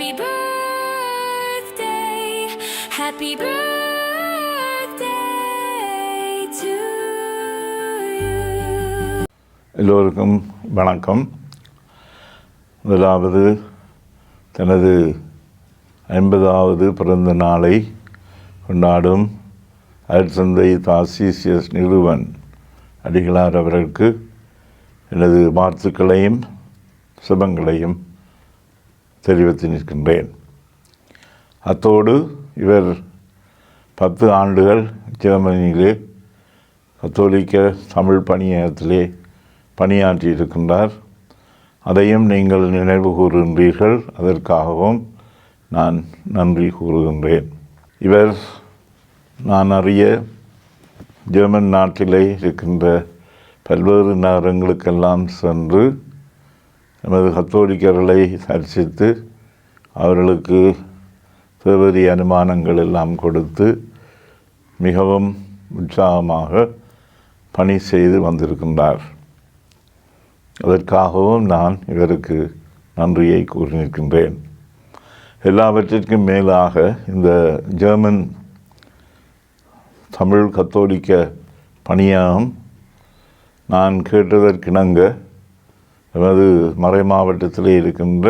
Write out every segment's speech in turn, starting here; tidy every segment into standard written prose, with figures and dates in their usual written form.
Happy birthday, happy birthday to you. எல்லோருக்கும் வணக்கம். முதலாவது தனது 50வது பிறந்த நாளை கொண்டாடும் அருட்தந்தை தாசீசியஸ் நிறுவன் அடிகளார் அவர்களுக்கு எனது வாழ்த்துக்களையும் சுபங்களையும் தெரிவித்து நிற்கின்றேன். அத்தோடு இவர் 10 ஆண்டுகள் ஜெர்மனியிலே கத்தோலிக்க தமிழ் பணியகத்திலே பணியாற்றியிருக்கின்றார். அதையும் நீங்கள் நினைவு கூறுகின்றீர்கள். அதற்காகவும் நான் நன்றி கூறுகின்றேன். இவர் நான் அறிய ஜெர்மன் நாட்டிலே இருக்கின்ற பல்வேறு நகரங்களுக்கெல்லாம் சென்று நமது கத்தோலிக்கர்களை தரிசித்து அவர்களுக்கு தேவதி அனுமானங்கள் எல்லாம் கொடுத்து மிகவும் உற்சாகமாக பணி செய்து வந்திருக்கின்றார். அதற்காகவும் நான் இவருக்கு நன்றியை கூறி நிற்கின்றேன். எல்லாவற்றிற்கும் மேலாக இந்த ஜெர்மன் தமிழ் கத்தோலிக்க பணியகம் நான் கேட்டதற்கிணங்க நமது மறை மாவட்டத்திலே இருக்கின்ற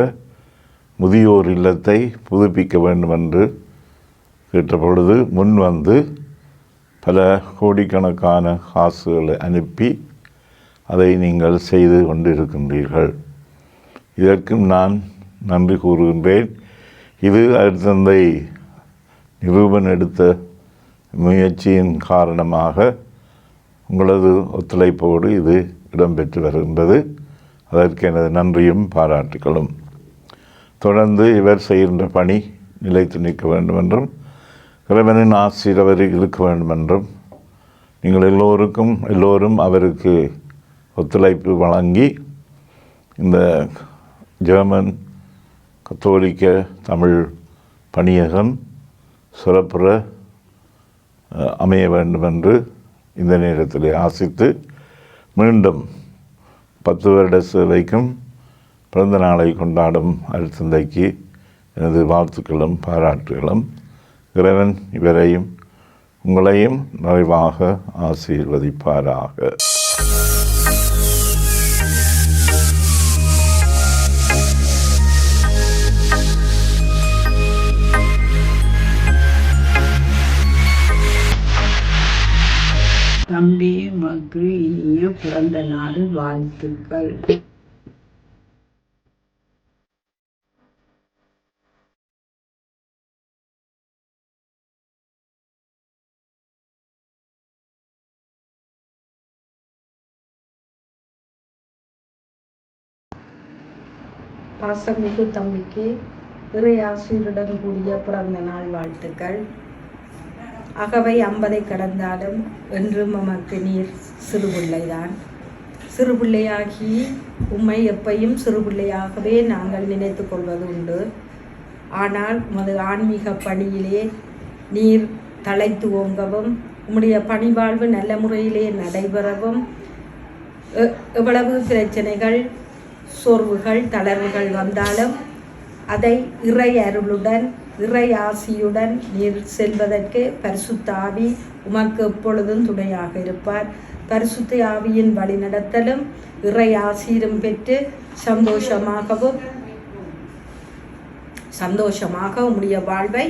முதியோர் இல்லத்தை புதுப்பிக்க வேண்டும் என்று கேட்ட பொழுது முன் வந்து பல கோடிக்கணக்கான காசுகளை அனுப்பி அதை நீங்கள் செய்து கொண்டிருக்கின்றீர்கள். இதற்கும் நான் நன்றி கூறுகின்றேன். இது அருட்தந்தை நிரூபன் எடுத்த முயற்சியின் காரணமாக உங்களது ஒத்துழைப்போடு இது இடம்பெற்று வருகின்றது. அதற்கு எனது நன்றியும் பாராட்டுகளும். தொடர்ந்து இவர் செய்கின்ற பணி நிலைத்து நிற்க வேண்டும் என்றும் இறைவனின் ஆசீர்வாதம் இருக்க வேண்டும் என்றும் நீங்கள் எல்லோரும் அவருக்கு ஒத்துழைப்பு வழங்கி இந்த ஜெர்மன் கத்தோலிக்க தமிழ் பணியகம் சிறப்புற அமைய வேண்டும் என்று இந்த நேரத்தில் ஆசித்து மீண்டும் 10 வருட சேவைக்கும் பிறந்த நாளை கொண்டாடும் அருட்தந்தைக்கு எனது வாழ்த்துக்களும் பாராட்டுகளும். இறைவன் இவரையும் உங்களையும் நிறைவாக ஆசீர்வதிப்பாராக. தம்பி மக்கு இனிய பிறந்த நாள் வாழ்த்துக்கள். பாசமிகு தம்பிக்கு இறை ஆசீருடன் கூடிய பிறந்த நாள் வாழ்த்துக்கள். அகவை 50 கடந்தாலும் என்றும் நமக்கு நீர் சிறுபிள்ளைதான். சிறுபிள்ளையாகி உம்மை எப்பையும் சிறுபிள்ளையாகவே நாங்கள் நினைத்து கொள்வது உண்டு. ஆனால் உமது ஆன்மீக பணியிலே நீர் தழைத்து ஓங்கவும் உம்முடைய பணிவாழ்வு நல்ல முறையிலே நடைபெறவும் எவ்வளவு பிரச்சனைகள் சோர்வுகள் தளர்வுகள் வந்தாலும் அதை இறை அருளுடன் இறை ஆசியுடன் நீர் செல்வதற்கு பரிசுத்த ஆவி உமக்கு எப்பொழுதும் துணையாக இருப்பார். பரிசுத்த ஆவியின் வழிநடத்தலும் இறை ஆசீரும் பெற்று சந்தோஷமாக உம்முடைய வாழ்வை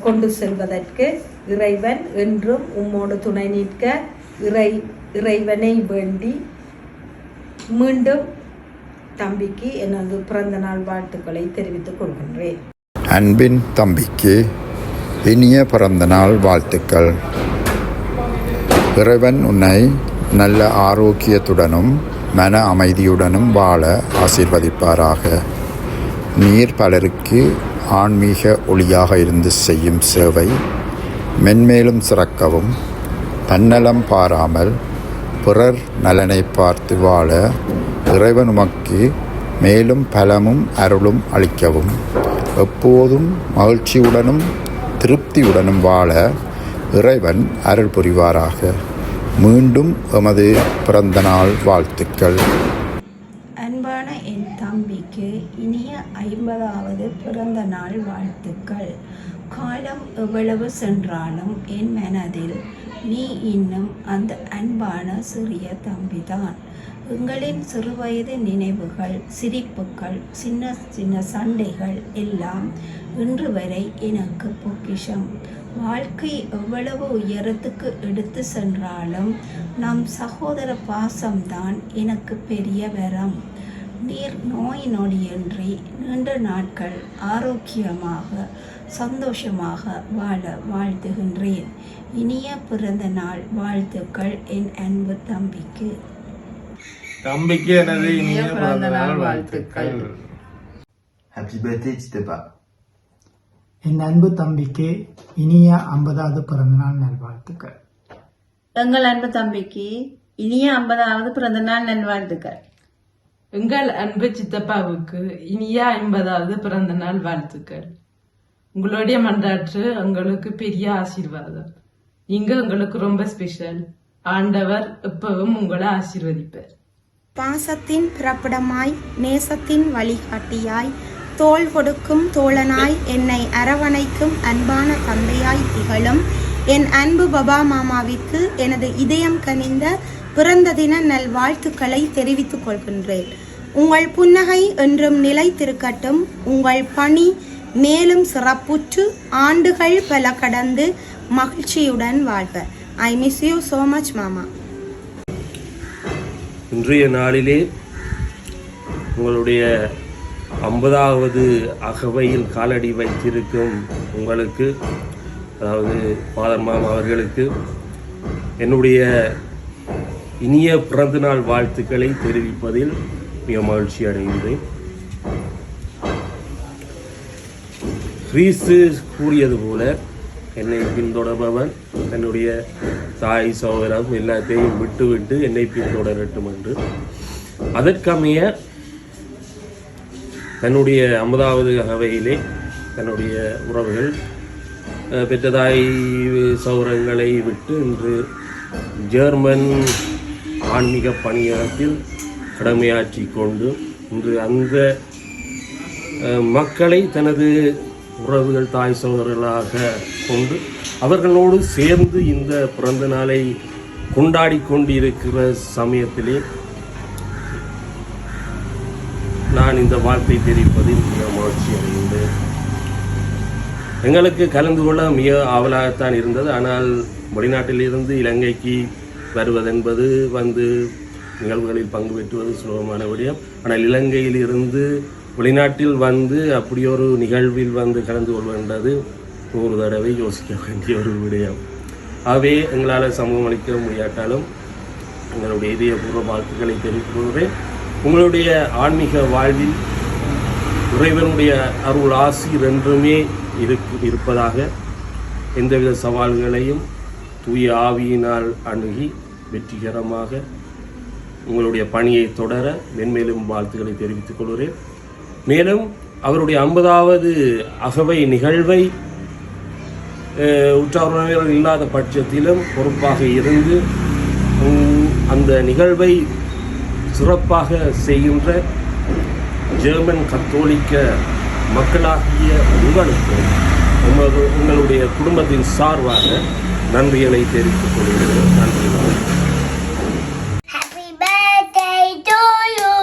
கொண்டு செல்வதற்கு இறைவன் என்றும் உம்மோடு துணை நிற்க இறைவனை வேண்டி மீண்டும் தம்பிக்கு எனது பிறந்த நாள் வாழ்த்துக்களை தெரிவித்துக் கொள்கின்றேன். அன்பின் தம்பிக்கு இனிய பிறந்த நாள் வாழ்த்துக்கள். இறைவன் உன்னை நல்ல ஆரோக்கியத்துடனும் மன அமைதியுடனும் வாழ ஆசீர்வதிப்பாராக. நீர் பலருக்கு ஆன்மீக ஒளியாக இருந்து செய்யும் சேவை மென்மேலும் சிறக்கவும் தன்னலம் பாராமல் பிறர் நலனை பார்த்து வாழ இறைவன் உமக்கு மேலும் பலமும் அருளும் அளிக்கவும் எப்போதும் மகிழ்ச்சியுடனும் திருப்தியுடனும் வாழ இறைவன் அருள் புரிவாராக. மீண்டும் எமது பிறந்த நாள் வாழ்த்துக்கள். அன்பான என் தம்பிக்கு இனிய 50வது பிறந்த நாள் வாழ்த்துக்கள். காலம் எவ்வளவு சென்றாலும் என் மனதில் நீ இன்னும் அந்த அன்பான சிறிய தம்பிதான். எங்களின் சிறுவயது நினைவுகள், சிரிப்புகள், சின்ன சின்ன சண்டைகள் எல்லாம் இன்று வரை எனக்கு பொக்கிஷம். வாழ்க்கை எவ்வளவு உயரத்துக்கு எடுத்து சென்றாலும் நம் சகோதர பாசம்தான் எனக்கு பெரிய வரம். நீர் நோய் நொடியின்றி நீண்ட நாட்கள் ஆரோக்கியமாக சந்தோஷமாக வாழ வாழ்த்துகின்றேன். இனிய பிறந்த நாள் வாழ்த்துக்கள் என் அன்பு தம்பிக்கு. தம்பிக்கு எனது இனிய பிறந்த நாள் வாழ்த்துக்கள். Happy birthday சித்தப்பா. என் அன்பு தம்பிக்கு இனிய 50வது பிறந்தநாள் நல்வாழ்த்துக்கள். எங்கள் அன்பு தம்பிக்கு இனிய 50வது பிறந்தநாள் நல்வாழ்த்துக்கள். எங்கள் அன்பு சித்தப்பாவுக்கு இனிய 50வது பிறந்த நாள் வாழ்த்துக்கள். உங்களுடைய மன்றாற்று எங்களுக்கு பெரிய ஆசீர்வாதம். நீங்க எங்களுக்கு ரொம்ப ஸ்பெஷல். ஆண்டவர் எப்பவும் உங்களை ஆசீர்வதிப்பார். பாசத்தின் பிறப்பிடமாய், நேசத்தின் வழிகாட்டியாய், தோள் கொடுக்கும் தோழனாய், என்னை அரவணைக்கும் அன்பான தந்தையாய் திகழும் என் அன்பு பபா மாமாவிற்கு எனது இதயம் கனிந்த பிறந்த தின நல்வாழ்த்துக்களை தெரிவித்துக் கொள்கின்றேன். உங்கள் புன்னகை என்றும் நிலைத்திருக்கட்டும். உங்கள் பணி மேலும் சிறப்புற்று ஆண்டுகள் பல கடந்து மகிழ்ச்சியுடன் வாழ்க. I miss you so much மாமா. இன்றைய நாளிலே உங்களுடைய 50வது அகவையில் காலடி வைத்திருக்கும் உங்களுக்கு, அதாவது ஃபாதர் மாமா அவர்களுக்கு என்னுடைய இனிய பிறந்தநாள் வாழ்த்துக்களை தெரிவிப்பதில் மிக மகிழ்ச்சி அடைகின்றேன். கிறிஸ்து கூறியது போல என்னை பின்தொடர்பவன் என்னுடைய தாய் சகோதரம் எல்லாத்தையும் விட்டுவிட்டு என்னை பின்தொடரட்டும் என்று. அதற்கமைய தன்னுடைய 50வது அகவையிலே தன்னுடைய உறவுகள் பெற்ற தாய் சௌரங்களை விட்டு இன்று ஜெர்மன் ஆன்மீக பணியகத்தில் கடமையாற்றி கொண்டு இன்று அந்த மக்களை தனது உறவுகள் தாய் சகோதரர்களாக கொண்டு அவர்களோடு சேர்ந்து இந்த பிறந்த நாளை கொண்டாடி கொண்டிருக்கிற சமயத்திலே நான் இந்த வாழ்த்தை தெரிவிப்பதில் மிக மகிழ்ச்சி அடைகின்றேன். எங்களுக்கு கலந்து கொள்ள மிக ஆவலாகத்தான் இருந்தது. ஆனால் வெளிநாட்டிலிருந்து இலங்கைக்கு வருவதென்பது வந்து நிகழ்வுகளில் பங்கு பெற்றுவது சுலபமான விடயம். ஆனால் இலங்கையில் இருந்து வெளிநாட்டில் வந்து அப்படி ஒரு நிகழ்வில் வந்து கலந்து கொள்வது 100 தடவை யோசிக்க வேண்டிய ஒரு விடயம். ஆகவே எங்களால் சமூகம் அளிக்க முடியாட்டாலும் எங்களுடைய இதயபூர்வ வாழ்த்துக்களை தெரிவித்துக் கொள்கிறேன். உங்களுடைய ஆன்மீக வாழ்வில் இறைவனுடைய அருள் ஆசீர் என்றுமே இருப்பதாக, எந்தவித சவால்களையும் தூய ஆவியினால் அணுகி வெற்றிகரமாக உங்களுடைய பணியை தொடர மென்மேலும் வாழ்த்துக்களை தெரிவித்துக் கொள்கிறேன். மேலும் அவருடைய 50வது அகவை நிகழ்வை உற்றார் இல்லாத பட்சத்திலும் பொறுப்பாக இருந்து அந்த நிகழ்வை சிறப்பாக செய்கின்ற ஜெர்மன் கத்தோலிக்க மக்களாகிய உங்களுக்கு உங்களுடைய குடும்பத்தின் சார்பாக நன்றிகளை தெரிவித்துக் கொள்கிறேன். நன்றி. Happy birthday to you.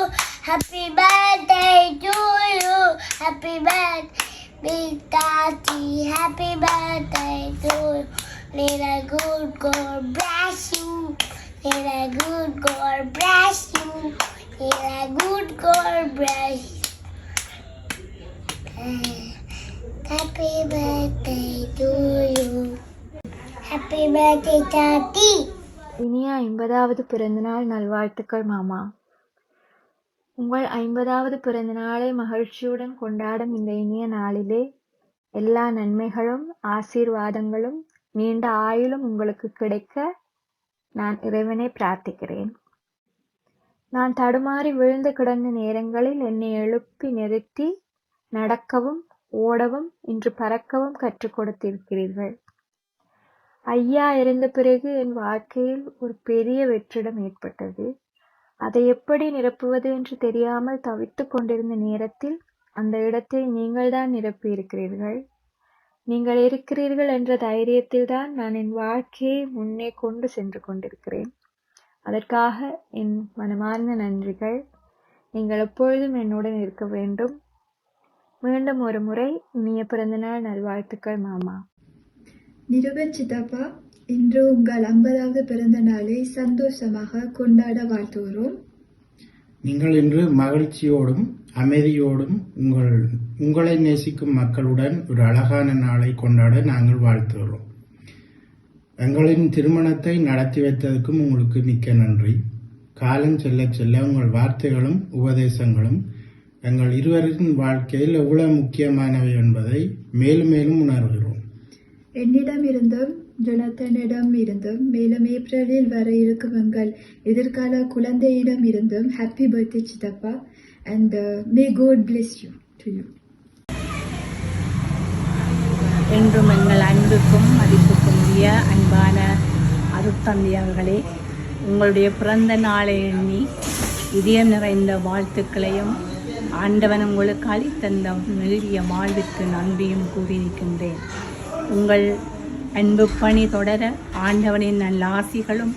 Happy birthday to you. Happy birthday, Tati. Happy birthday to you. May the good God bless you. May the good God bless you. May the good God bless you. Happy birthday to you. Happy birthday, Tati. இனிய 50வது பிறந்தநாள் நல்வாழ்த்துக்கள் மாமா. உங்கள் 50வது பிறந்த நாளை மகிழ்ச்சியுடன் கொண்டாடும் இந்த இனிய நாளிலே எல்லா நன்மைகளும் ஆசீர்வாதங்களும் நீண்ட ஆயுளும் உங்களுக்கு கிடைக்க நான் இறைவனை பிரார்த்திக்கிறேன். நான் தடுமாறி விழுந்து கிடந்த நேரங்களில் என்னை எழுப்பி நிறுத்தி நடக்கவும் ஓடவும் இன்று பறக்கவும் கற்றுக் கொடுத்திருக்கிறீர்கள். ஐயா இருந்த பிறகு என் வாழ்க்கையில் ஒரு பெரிய வெற்றிடம் ஏற்பட்டது. அதை எப்படி நிரப்புவது என்று தெரியாமல் தவித்துக் கொண்டிருந்த நேரத்தில் அந்த இடத்தை நீங்கள்தான் நிரப்பியிருக்கிறீர்கள். நீங்கள் இருக்கிறீர்கள் என்ற தைரியத்தில்தான் நான் என் வாழ்க்கையை முன்னே கொண்டு சென்று கொண்டிருக்கிறேன். அதற்காக என் மனமார்ந்த நன்றிகள். நீங்கள் எப்பொழுதும் என்னுடன் இருக்க வேண்டும். மீண்டும் ஒரு முறை இனிய பிறந்தநாள் நல்வாழ்த்துக்கள் மாமா. நிருபன் சித்தப்பா, இன்று உங்கள் 50வது பிறந்த நாளை சந்தோஷமாக கொண்டாட வாழ்த்துகிறோம். நீங்கள் இன்று மகிழ்ச்சியோடும் அமைதியோடும் உங்களை நேசிக்கும் மக்களுடன் ஒரு அழகான நாளை கொண்டாட நாங்கள் வாழ்த்துகிறோம். எங்களின் திருமணத்தை நடத்தி வைத்ததற்கும் உங்களுக்கு மிக்க நன்றி. காலம் செல்ல செல்ல உங்கள் வார்த்தைகளும் உபதேசங்களும் எங்கள் இருவரின் வாழ்க்கையில் எவ்வளவு முக்கியமானவை என்பதை மேலும் மேலும் உணர்கிறோம். என்னிடம் இருந்தும் ஜொனத்தனிடம் இருந்தும் மேலும் ஏப்ரலில் வர இருக்கும் எங்கள் எதிர்கால குழந்தையிடம் இருந்தும் ஹாப்பி பர்த்டே சித்தப்பா, and may God bless you to you. என்றும் எங்கள் அன்புக்கும் மதிப்புக்கும் உரிய அன்பான அருட்தந்தை அவர்களே, உங்களுடைய பிறந்த நாளை எண்ணி இதயம் நிறைந்த வாழ்த்துக்களையும் ஆண்டவன் உங்களுக்கு அளித்தந்த மெல்லிய வாழ்விற்கு நன்றியும் கூறியிருக்கின்றேன். உங்கள் அன்பு பணி தொடர ஆண்டவனின் நல்ல ஆசிகளும்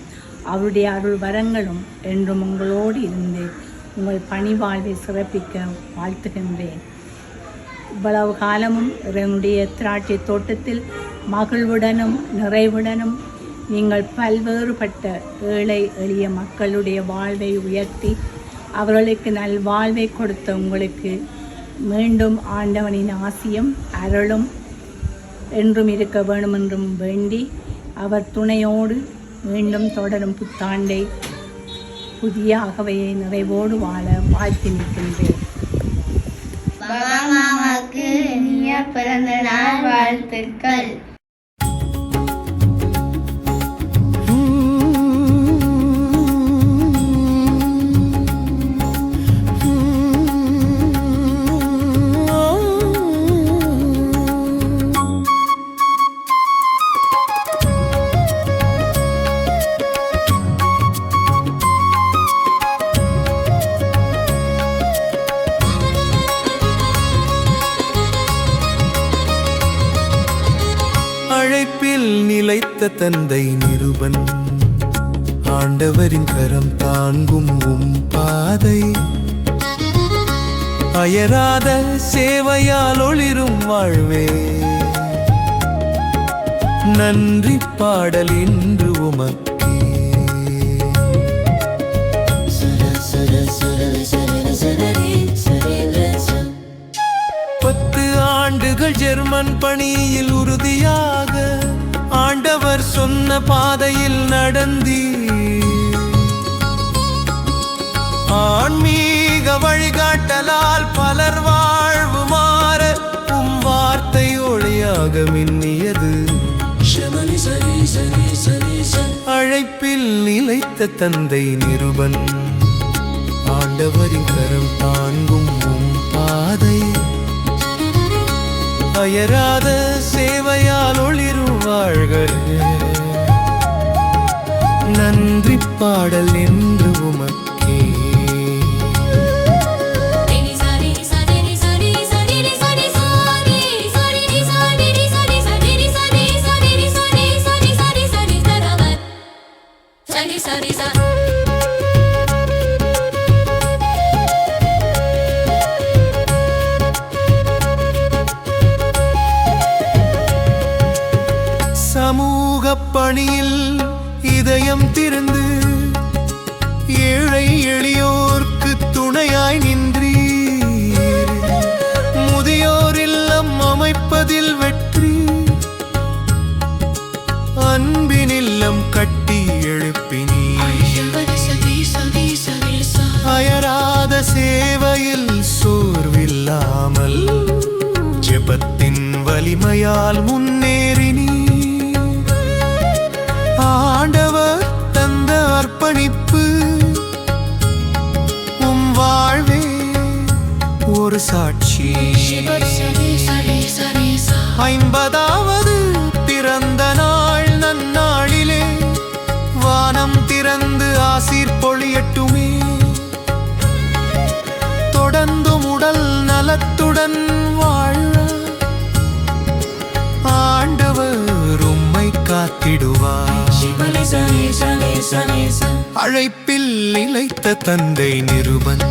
அவருடைய அருள் வரங்களும் என்றும் உங்களோடு இருந்து உங்கள் பணி வாழ்வை சிறப்பிக்க வாழ்த்துகின்றேன். இவ்வளவு காலமும் இறைவனுடைய திராட்சை தோட்டத்தில் மகிழ்வுடனும் நிறைவுடனும் நீங்கள் பல்வேறுபட்ட ஏழை எளிய மக்களுடைய வாழ்வை உயர்த்தி அவர்களுக்கு நல்வாழ்வை கொடுத்த உங்களுக்கு மீண்டும் ஆண்டவனின் ஆசியும் அருளும் என்றும் இருக்க வேண்டுமென்றும் வேண்டி அவர் துணையோடு மீண்டும் தொடரும் புத்தாண்டை புதிய அகவையை நிறைவோடு வாழ வாழ்த்தி நிற்கின்றேன். மாமாவுக்கு இனிய பிறந்த நாள் வாழ்த்துக்கள். அழைப்பில் நிலைத்த தந்தை நிருபன், ஆண்டவரின் கரம் தாங்கும் பாதை, அயராத சேவையால் ஒளிரும் வாழ்வே. நன்றி பாடல் இன்று உமக்கே. 10 ஆண்டுகள் ஜெர்மன் பணியில் உறுதியாக ஆண்டவர் சொன்ன பாதையில் நடந்தீர். ஆன்மீக வழிகாட்டலால் பலர் வாழ்வு மாற வார்த்தை ஒளியாக மின்னியது. அழைப்பில் நிலைத்த தந்தை நிருபன், ஆண்டவரின் கரம் தாங்கும் பாதை, அயராத சேவையால் ஒளிரும் வாழ்களே. நன்றி பாடல் என்று உமக்கே. சமூக பணியில் இதயம் திறந்து ஏழை எளியோர்க்கு துணையாய் நின்றீர். முதியோர் இல்லம் அமைப்பதில் வெற்றி, அன்பின் இல்லம் கட்டி எழுப்பினீர். அயராத சேவையில் சோர்வில்லாமல் ஜெபத்தின் வலிமையால் முன்னேறினீர். ஆண்டவர் தந்த அர்ப்பணிப்பு வாழ்வே ஒரு சாட்சி. 50வது பிறந்த நாள் நன்னாளிலே வானம் திறந்து ஆசீர் பொழியட்டுமே. நலத்துடன் வாழ ஆண்டவர் உம்மை காத்திடுவார். அழைப்பில் இளைத்த தந்தை நிருபன்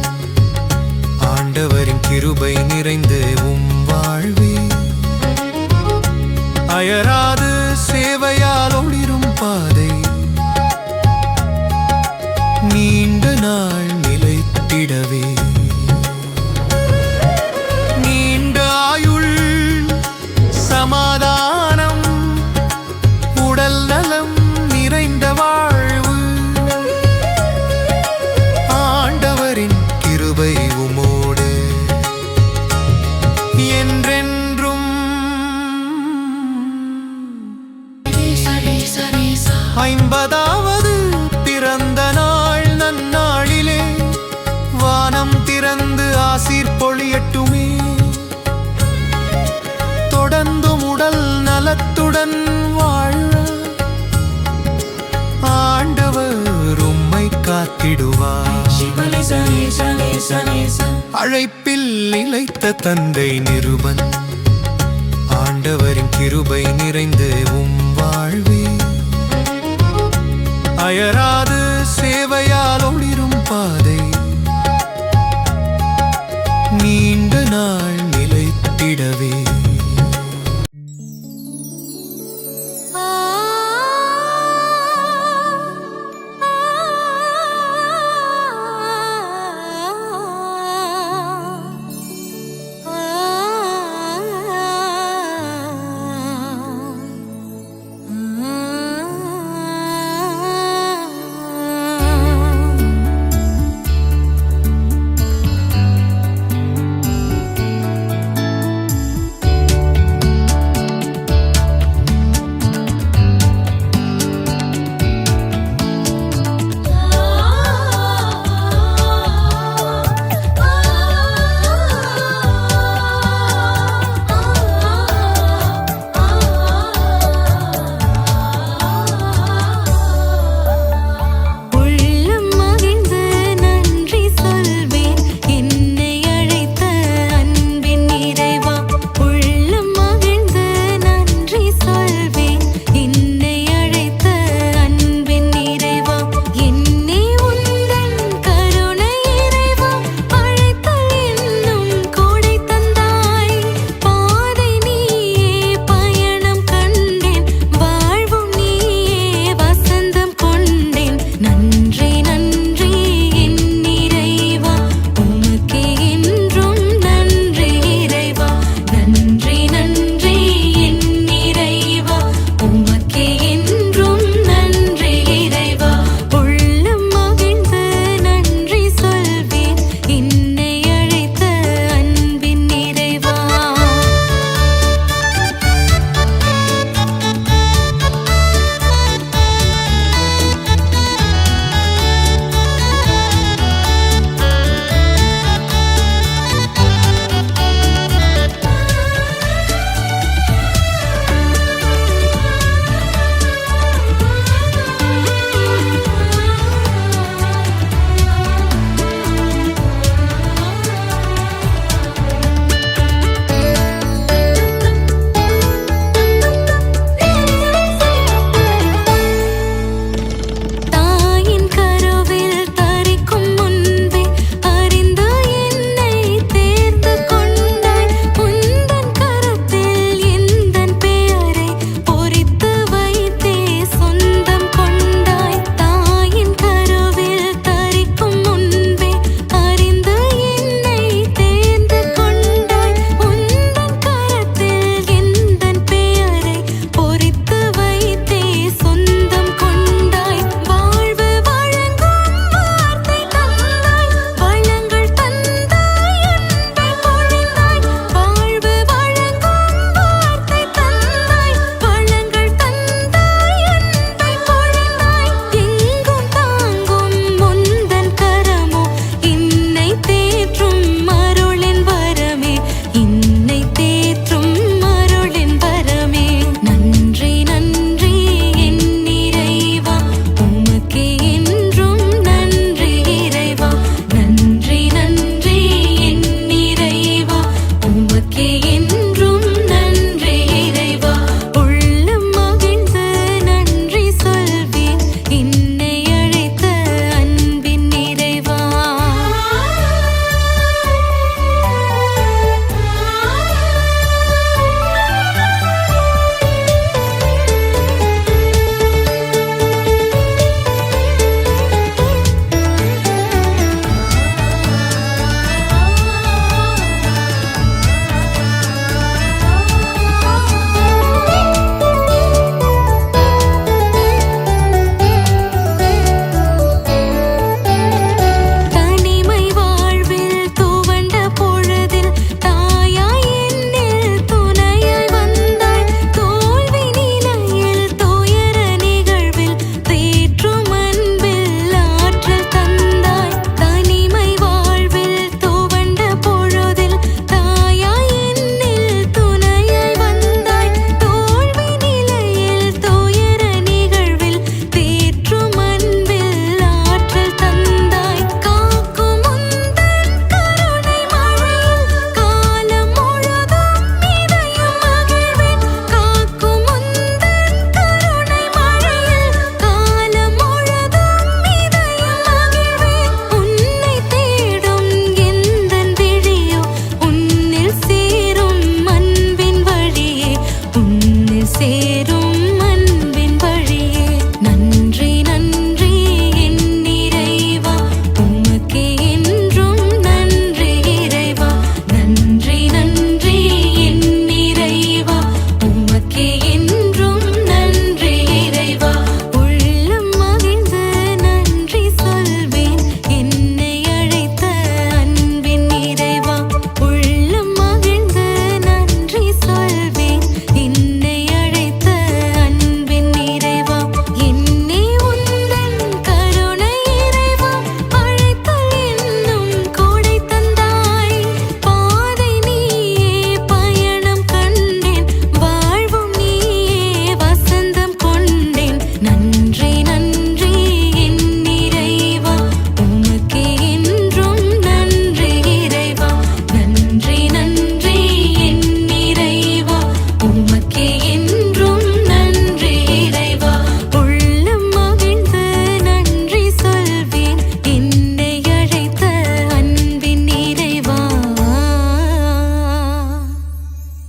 ஆண்டவரின் கிருபை நிறைந்து உம் வாழ்வே. அயராது சேவையால் ஒளிரும் பாதை நீண்ட நாள் நிலைத்திடவே. நீண்ட ஆயுள் சமாதானம் உடல் நலம் நிறைந்த வாழ்வு ஆண்டவரின் கிருபை உமோடு என்றென்றும். 50வது பிறந்த நாள் நன்னாளிலே வானம் திறந்து ஆசீர் பொழியட்டுமே. தொடர்ந்தும் உடல் நலத்துடன் வாழ ஆண்டவர் உம்மை காத்திடுவார். அழைப்பில் இளைத்த தந்தை நிருபன் ஆண்டவரின் கிருபை நிறைந்து உம் வாழ்வே. அயராது சேவையால் ஒளிரும் பாதை நீண்ட